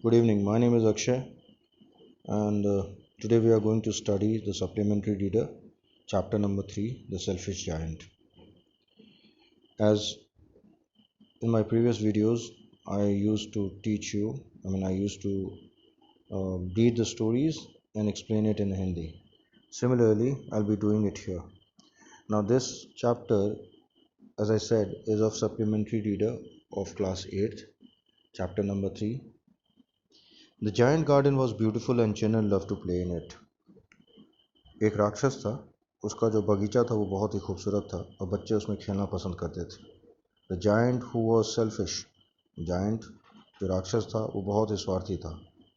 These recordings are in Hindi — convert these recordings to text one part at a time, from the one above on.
Good evening. My name is Akshay, and today we are going to study the supplementary reader, chapter number 3, The Selfish Giant. As in my previous videos, I used to teach you, I used to read the stories and explain it in Hindi. Similarly, I'll be doing it here. Now, this chapter, as I said, is of supplementary reader of class 8th, chapter number 3. The giant garden was beautiful and children loved to play in it. एक राक्षस था, उसका जो बगीचा था वो बहुत ही खूबसूरत था और बच्चे उसमें खेलना पसंद करते थे। The giant who was selfish, giant जो राक्षस था वो बहुत ही स्वार्थी था।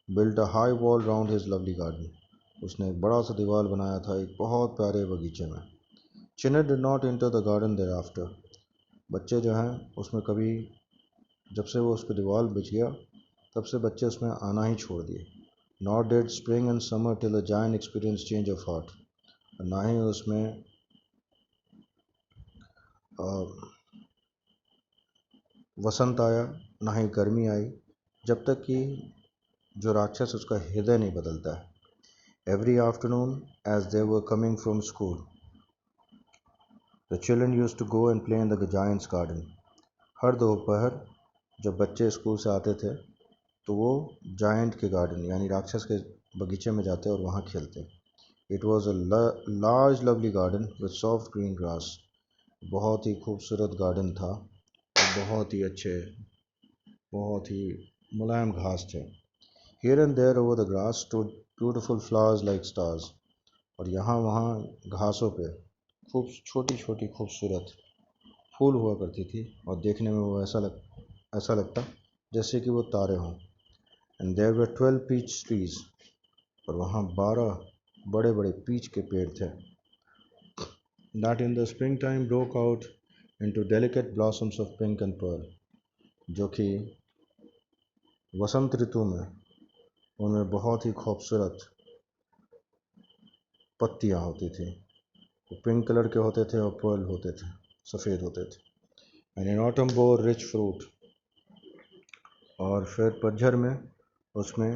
Build a high wall round his lovely garden, उसने एक बड़ा सा दीवार बनाया था एक बहुत प्यारे बगीचे में। Children did not enter the garden thereafter, बच्चे जो हैं उसमें कभी, जब से वो उस पर दीवार बिछ गया तब से बच्चे उसमें आना ही छोड़ दिए। Not did spring and summer till the giant experience change of heart, ना ही उसमें वसंत आया ना ही गर्मी आई, जब तक कि जो राक्षस उसका हृदय नहीं बदलता है। Every afternoon as they were coming from school, the children used to go and play in the giant's garden, हर दोपहर जब बच्चे स्कूल से आते थे तो वो जायंट के गार्डन यानी राक्षस के बगीचे में जाते और वहाँ खेलते। It was a large lovely garden with soft green grass, बहुत ही खूबसूरत गार्डन था, बहुत ही अच्छे, बहुत ही मुलायम घास थे। Here and there over the grass stood beautiful flowers like stars, और यहाँ वहाँ घासों पे खूब छोटी छोटी खूबसूरत फूल हुआ करती थी और देखने में वो ऐसा लगता जैसे कि वो तारे हों। And there were 12 peach trees, और वहाँ 12 बड़े बड़े पीच के पेड़ थे। That in the springtime broke out into delicate blossoms of pink and pearl, जो कि वसंत ऋतु में उनमें बहुत ही खूबसूरत पत्तियाँ होती थी। वो पिंक कलर के होते थे और पर्ल होते थे, सफ़ेद होते थे। And in autumn bore rich fruit, और फिर पतझड़ में उसमें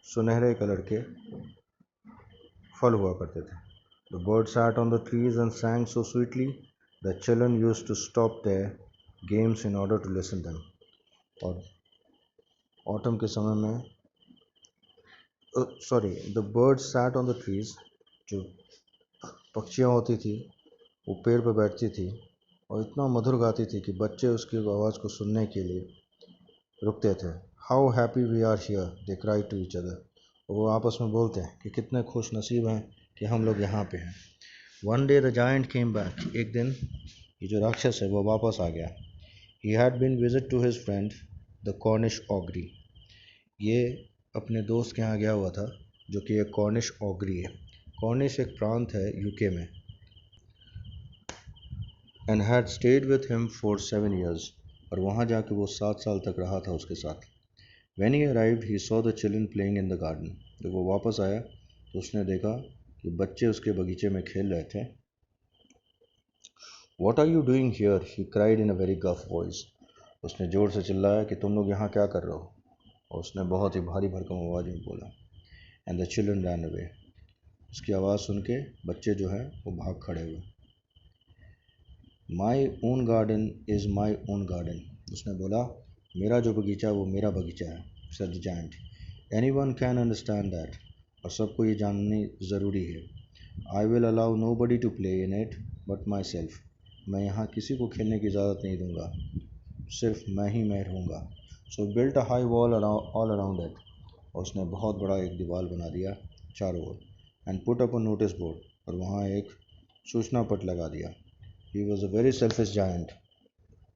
सुनहरे कलर के फल हुआ करते थे। The birds sat on the trees and sang so sweetly that children used to stop their games in order to listen them. और ऑटम के समय में the birds sat on the trees, जो पक्षियाँ होती थी वो पेड़ पर बैठती थी और इतना मधुर गाती थी कि बच्चे उसकी आवाज़ को सुनने के लिए रुकते थे। How happy we are here, they cried to each other. वो आपस में बोलते हैं कि कितने खुश नसीब हैं कि हम लोग यहाँ पे हैं। One day the giant came back, एक दिन ये जो राक्षस है वो वापस आ गया। He had been visit to his friend the Cornish ogre, ये अपने दोस्त के यहाँ गया हुआ था जो कि एक कॉर्निश ऑगरी है। कॉर्निश एक प्रांत है यूके में। And had stayed with him for 7 years, और वहाँ जाके वो 7 साल तक रहा था उसके साथ। When he arrived, he saw the children playing in the garden. जब वो वापस आया तो उसने देखा कि बच्चे उसके बगीचे में खेल रहे थे। What are you doing here? He cried in a very gruff voice. उसने ज़ोर से चिल्लाया कि तुम लोग यहाँ क्या कर रहे हो? और उसने बहुत ही भारी भरकम आवाज़ में बोला। And the children ran away. उसकी आवाज़ सुन के बच्चे जो हैं वो भाग खड़े हुए। My own garden is my own garden. उसने बोला मेरा जो बगीचा वो मेरा बगीचा है। said the giant. Anyone can understand that. और सबको ये जाननी ज़रूरी है। I will allow nobody to play in it but myself. मैं यहाँ किसी को खेलने की इजाज़त नहीं दूँगा, सिर्फ मैं रहूँगा। So built a high wall all around it. और उसने बहुत बड़ा एक दीवार बना दिया चारों ओर। And put up a notice board, और वहाँ एक सूचना पट लगा दिया। He was a very selfish giant.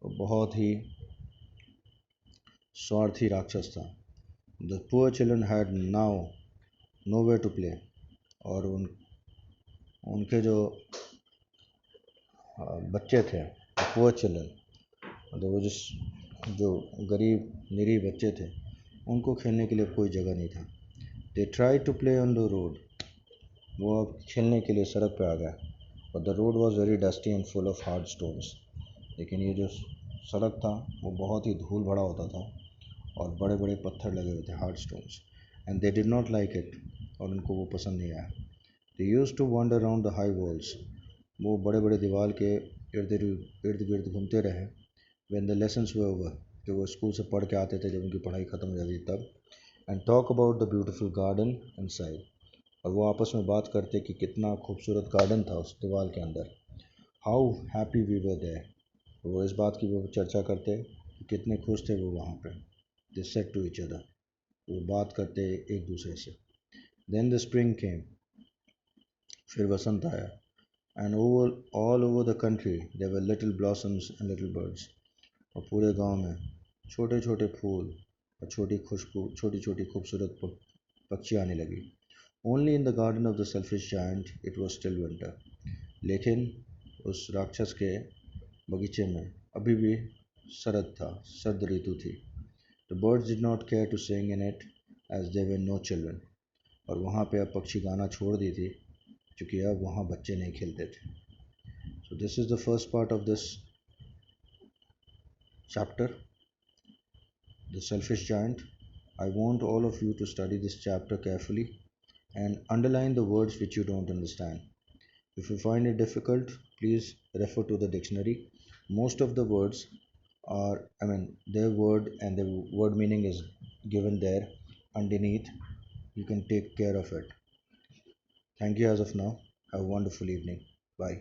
वो बहुत ही स्वार्थी राक्षस था। The poor children had now nowhere to play. और उनके जो बच्चे थे, पुअर चिल्ड्रन, मतलब वो जो गरीब निरीह बच्चे थे, उनको खेलने के लिए कोई जगह नहीं था। They try to play on the road, वो अब खेलने के लिए सड़क पे आ गए। और the road was very dusty and full of hard stones, लेकिन ये जो सड़क था वो बहुत ही धूल भरा होता था और बड़े बड़े पत्थर लगे हुए थे, hard stones, and they did not like it, और उनको वो पसंद नहीं आया। They use to wander around the high walls, वो बड़े बड़े दीवार के इर्द गिर्द घूमते रहे। When the lessons were over, जो वो स्कूल से पढ़ के आते थे, जब उनकी पढ़ाई ख़त्म हो जाती तब, and talk about the beautiful garden inside, और वो आपस में बात करते कि कितना खूबसूरत गार्डन था उस दीवार के अंदर। How happy we were there, वो इस बात की वो चर्चा करते कि कितने खुश थे वो वहाँ पे। They said to each other, वो बात करते एक दूसरे से। देन द स्प्रिंग केम, फिर वसंत आया, and over all over the country there were little blossoms and little birds, और पूरे गांव में छोटे छोटे फूल और छोटी खुशबू, छोटी छोटी खूबसूरत पक्षी आने लगी। Only in the garden of the selfish giant it was still winter, लेकिन उस राक्षस के बगीचे में अभी भी शरद था, सर्द ऋतु थी। The birds did not care to sing in it as they were no children, और वहाँ पे अब पक्षी गाना छोड़ दी थी क्योंकि अब वहाँ बच्चे नहीं खेलते थे। So this is the first part of this chapter, The Selfish Giant. I want all of you to study this chapter carefully and underline the words which you don't understand. If you find it difficult, please refer to the dictionary. Most of the words are, their word and the word meaning is given there underneath. You can take care of it. Thank you as of now. Have a wonderful evening. Bye.